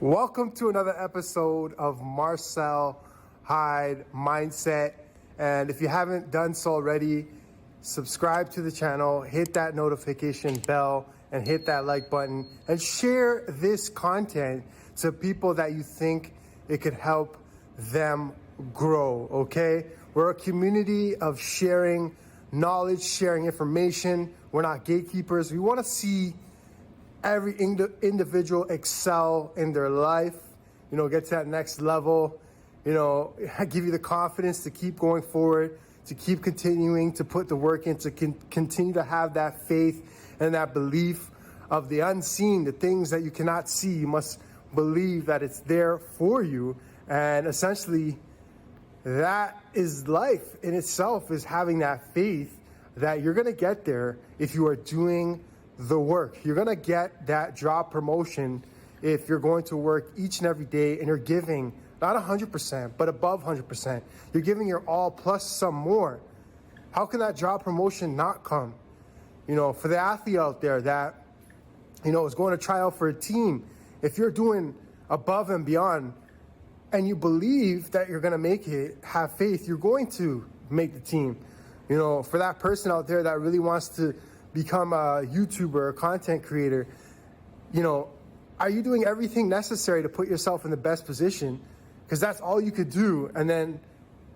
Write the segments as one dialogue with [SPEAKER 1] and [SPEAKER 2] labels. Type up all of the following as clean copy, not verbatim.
[SPEAKER 1] Welcome to another episode of Marcel, Hyde, Mindset. And if you haven't done so already, subscribe to the channel, hit that notification bell, and hit that like button, and share this content to people that you think it could help them grow, okay? We're a community of sharing knowledge, sharing information. We're not gatekeepers. We want to see every individual excel in their life, get to that next level, give you the confidence to keep going forward, to keep continuing to put the work in, to continue to have that faith and that belief of the unseen, the things that you cannot see. You must believe that it's there for you. And essentially, that is life in itself, is having that faith that you're going to get there if you are doing the work. You're going to get that job promotion if you're going to work each and every day and you're giving not 100%, but above 100%. You're giving your all plus some more. How can that job promotion not come? For the athlete out there that, is going to try out for a team, if you're doing above and beyond and you believe that you're going to make it, have faith, you're going to make the team. For that person out there that really wants to become a YouTuber, a content creator, are you doing everything necessary to put yourself in the best position? Because that's all you could do. And then,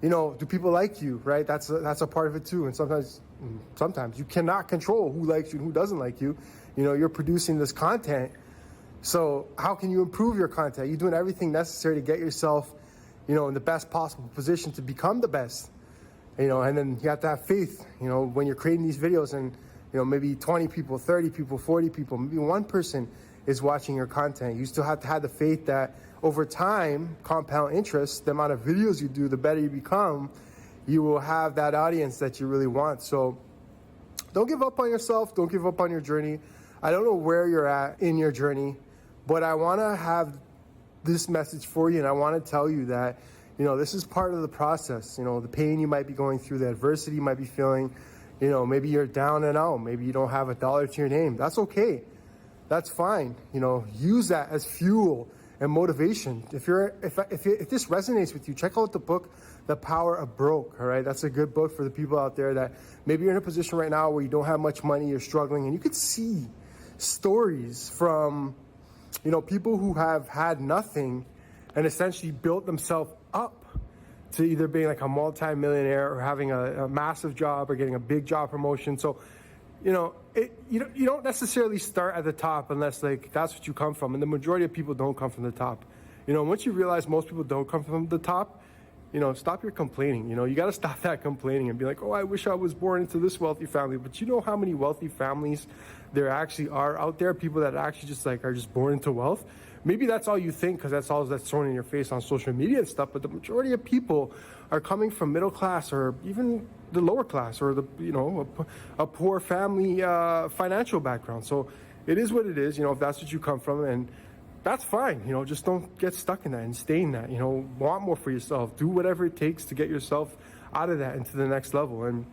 [SPEAKER 1] do people like you, right? That's a part of it too. And sometimes you cannot control who likes you and who doesn't like you. You're producing this content. So how can you improve your content? You're doing everything necessary to get yourself, in the best possible position to become the best. And then you have to have faith, when you're creating these videos and, maybe 20 people, 30 people, 40 people, maybe one person is watching your content. You still have to have the faith that over time, compound interest, the amount of videos you do, the better you become, you will have that audience that you really want. So don't give up on yourself. Don't give up on your journey. I don't know where you're at in your journey, but I want to have this message for you. And I want to tell you that, this is part of the process. The pain you might be going through, the adversity you might be feeling, maybe you're down and out. Maybe you don't have $1 to your name. That's okay. That's fine. Use that as fuel and motivation. If this resonates with you, check out the book, The Power of Broke. All right. That's a good book for the people out there that maybe you're in a position right now where you don't have much money, you're struggling, and you could see stories from, people who have had nothing and essentially built themselves up to either being like a multi-millionaire or having a massive job or getting a big job promotion. So, you don't necessarily start at the top unless that's what you come from. And the majority of people don't come from the top. Once you realize most people don't come from the top, stop your complaining. You got to stop that complaining and be like, oh, I wish I was born into this wealthy family. But you know how many wealthy families there actually are out there? People that actually are just born into wealth. Maybe that's all you think because that's all that's thrown in your face on social media and stuff. But the majority of people are coming from middle class or even the lower class or a poor family financial background. So it is what it is. If that's what you come from, and that's fine. Just don't get stuck in that and stay in that. Want more for yourself. Do whatever it takes to get yourself out of that into the next level. And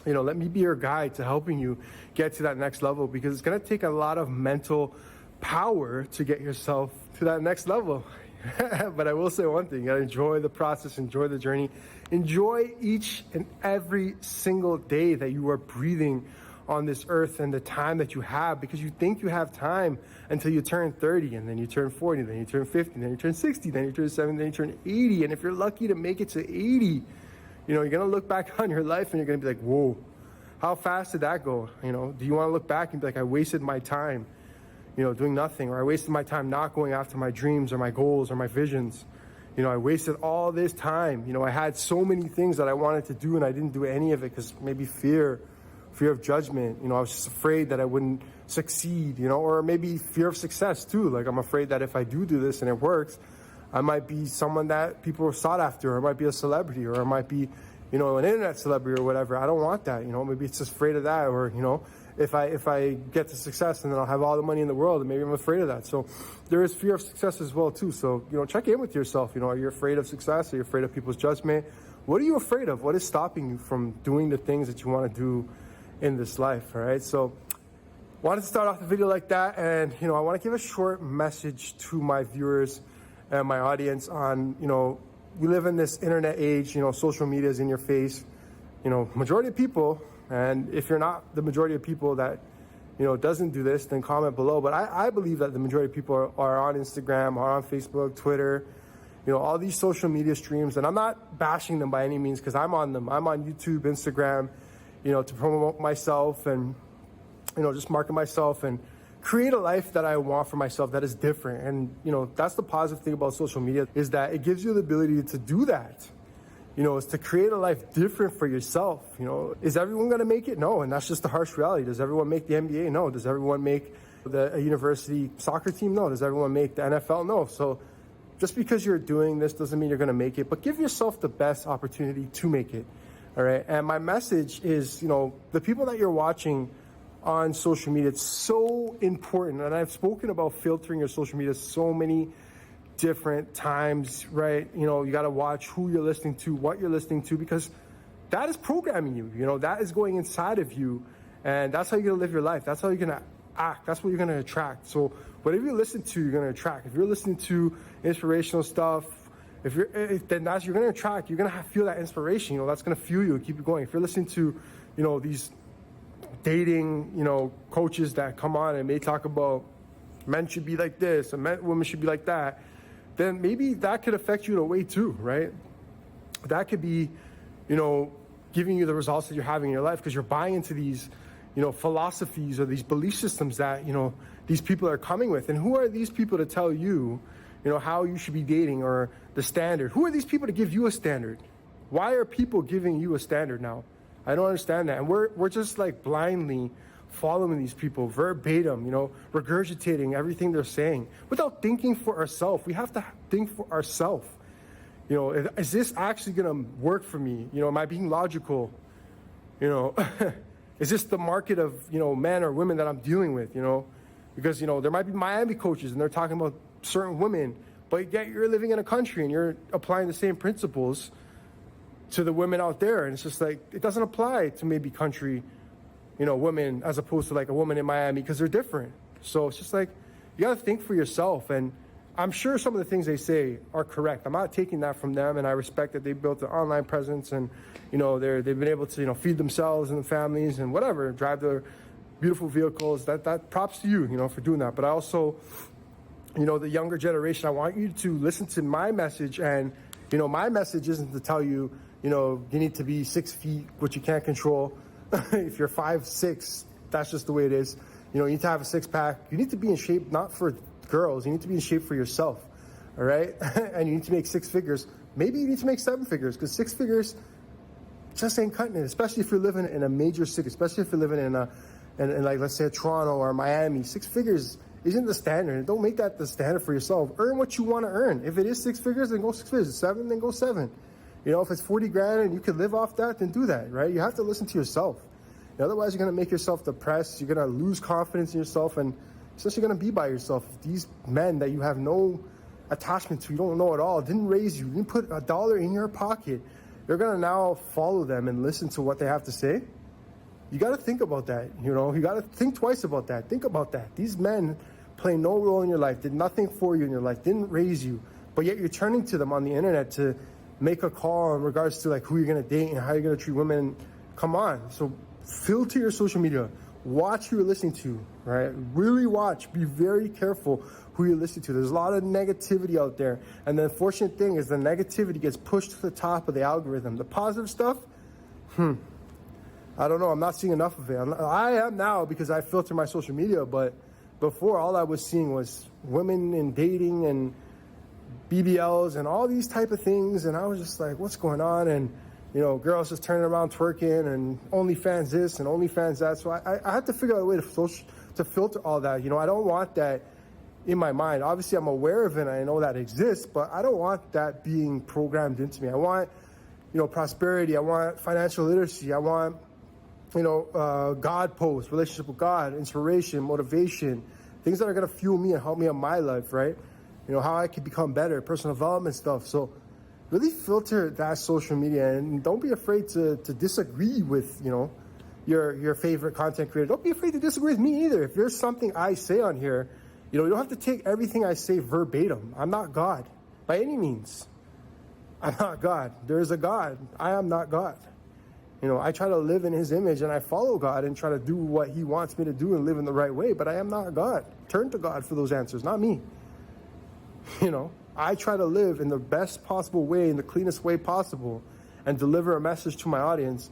[SPEAKER 1] let me be your guide to helping you get to that next level, because it's going to take a lot of mental power to get yourself to that next level. But I will say one thing: you gotta enjoy the process, enjoy the journey, enjoy each and every single day that you are breathing on this earth and the time that you have, because you think you have time until you turn 30, and then you turn 40, then you turn 50, then you turn 60, then you turn 70, then you turn 80. And if you're lucky to make it to 80, you're gonna look back on your life and you're gonna be like, whoa, how fast did that go? Do you want to look back and be like, I wasted my time doing nothing, or I wasted my time not going after my dreams or my goals or my visions. I wasted all this time. I had so many things that I wanted to do and I didn't do any of it because maybe fear of judgment. I was just afraid that I wouldn't succeed, or maybe fear of success too. Like, I'm afraid that if I do this and it works, I might be someone that people are sought after, or I might be a celebrity, or I might be, an internet celebrity or whatever. I don't want that. Maybe it's just afraid of that, or, if I get to success and then I'll have all the money in the world, and maybe I'm afraid of that. So there is fear of success as well too. So, check in with yourself. Are you afraid of success? Are you afraid of people's judgment? What are you afraid of? What is stopping you from doing the things that you want to do in this life? All right. So wanted to start off the video like that, and I want to give a short message to my viewers and my audience on, we live in this internet age, social media is in your face, majority of people, and if you're not the majority of people that, doesn't do this, then comment below. But I believe that the majority of people are on Instagram, are on Facebook, Twitter, all these social media streams, and I'm not bashing them by any means because I'm on them. I'm on YouTube, Instagram, to promote myself and, just market myself and create a life that I want for myself that is different. And, that's the positive thing about social media, is that it gives you the ability to do that. Is to create a life different for yourself. Is everyone going to make it? No. And that's just the harsh reality. Does everyone make the NBA? No. Does everyone make a university soccer team? No. Does everyone make the NFL? No. So just because you're doing this doesn't mean you're going to make it, but give yourself the best opportunity to make it. All right. And my message is, the people that you're watching on social media, it's so important. And I've spoken about filtering your social media so many different times, right? You got to watch who you're listening to, what you're listening to, because that is programming you, that is going inside of you. And that's how you're going to live your life. That's how you're going to act. That's what you're going to attract. So whatever you listen to, you're going to attract. If you're listening to inspirational stuff, then that's, you're going to attract, you're going to feel that inspiration, that's going to fuel you and keep you going. If you're listening to, these dating, coaches that come on and may talk about men should be like this and women should be like that, then maybe that could affect you in a way too, right? That could be, giving you the results that you're having in your life because you're buying into these, philosophies or these belief systems that, these people are coming with. And who are these people to tell you, how you should be dating or the standard? Who are these people to give you a standard? Why are people giving you a standard now? I don't understand that. And we're just like blindly following these people verbatim, regurgitating everything they're saying without thinking for ourselves. We have to think for ourselves. Is this actually going to work for me? Am I being logical? Is this the market of, men or women that I'm dealing with, because, there might be Miami coaches and they're talking about certain women, but yet you're living in a country and you're applying the same principles to the women out there. And it's just like, it doesn't apply to maybe country, women as opposed to like a woman in Miami because they're different. So it's just like, you got to think for yourself. And I'm sure some of the things they say are correct. I'm not taking that from them. And I respect that they built an online presence and, they've been able to, feed themselves and the families and whatever, drive their beautiful vehicles. That props to you, for doing that. But I also, the younger generation, I want you to listen to my message. And, my message isn't to tell you, you need to be 6 feet, which you can't control. If you're 5'6", that's just the way it is. You need to have a six pack. You need to be in shape, not for girls. You need to be in shape for yourself. All right. And you need to make 6 figures. Maybe you need to make 7 figures because 6 figures just ain't cutting it, especially if you're living in a major city, especially if you're living in like, let's say Toronto or Miami. 6 figures isn't the standard. Don't make that the standard for yourself. Earn what you want to earn. If it is 6 figures, then go 6 figures. 7, then go 7. If it's 40 grand and you can live off that, then do that, right? You have to listen to yourself. Otherwise, you're going to make yourself depressed. You're going to lose confidence in yourself, and essentially you're going to be by yourself. These men that you have no attachment to, you don't know at all, didn't raise you, didn't put $1 in your pocket, you're going to now follow them and listen to what they have to say. You got to think about that, you got to think twice about that. Think about that. These men play no role in your life, did nothing for you in your life, didn't raise you, but yet you're turning to them on the internet to make a call in regards to like who you're going to date and how you're going to treat women. Come on. So filter your social media. Watch who you're listening to, right? Really watch. Be very careful who you're listening to. There's a lot of negativity out there. And the unfortunate thing is the negativity gets pushed to the top of the algorithm. The positive stuff, I don't know. I'm not seeing enough of it. I am now because I filter my social media. But before, all I was seeing was women and dating and BBLs and all these type of things. And I was just like, what's going on? And, girls just turning around twerking and OnlyFans this and OnlyFans that. So I had to figure out a way to filter all that. I don't want that in my mind. Obviously, I'm aware of it and I know that exists, but I don't want that being programmed into me. I want, prosperity. I want financial literacy. I want, God posts, relationship with God, inspiration, motivation, things that are going to fuel me and help me in my life, right? How I can become better, personal development stuff. So really filter that social media and don't be afraid to disagree with, your favorite content creator. Don't be afraid to disagree with me either. If there's something I say on here, you know, you don't have to take everything I say verbatim. I'm not God by any means. I'm not God. There is a God. I am not God. You know, I try to live in his image and I follow God and try to do what he wants me to do and live in the right way, but I am not God. Turn to God for those answers, not me. You know, I try to live in the best possible way, in the cleanest way possible, and deliver a message to my audience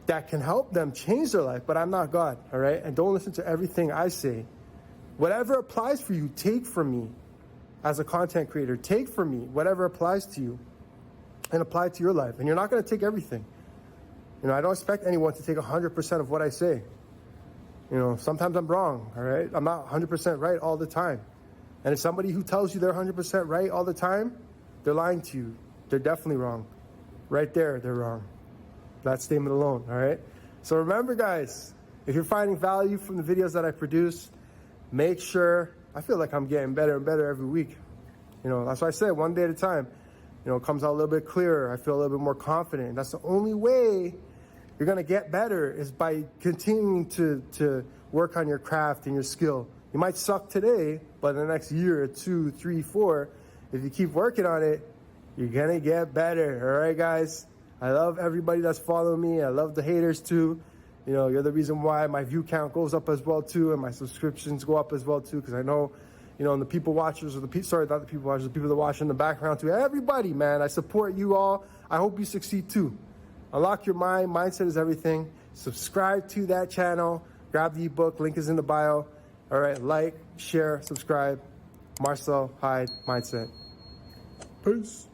[SPEAKER 1] that can help them change their life, but I'm not God, all right? And don't listen to everything I say. Whatever applies for you, take from me as a content creator. Take from me whatever applies to you and apply it to your life. And you're not going to take everything. You know, I don't expect anyone to take 100% of what I say. You know, sometimes I'm wrong, all right? I'm not 100% right all the time. And if somebody who tells you they're 100% right all the time, they're lying to you. They're definitely wrong. Right there, they're wrong. That statement alone, all right? So remember, guys, if you're finding value from the videos that I produce, make sure, I feel like I'm getting better and better every week. You know, that's why I said one day at a time. You know, it comes out a little bit clearer. I feel a little bit more confident. That's the only way you're going to get better is by continuing to work on your craft and your skill. You might suck today, but in the next year or 2, 3, 4, if you keep working on it, you're going to get better. All right, guys? I love everybody that's following me. I love the haters too. You know, you're the reason why my view count goes up as well too, and my subscriptions go up as well too, because I know, you know, and the people watchers, or sorry, not the people watchers, the people that watch in the background too. Everybody, man, I support you all. I hope you succeed too. Unlock your mind. Mindset is everything. Subscribe to that channel. Grab the ebook. Link is in the bio. All right, like, share, subscribe. Marcel, Hyde, Mindset. Peace.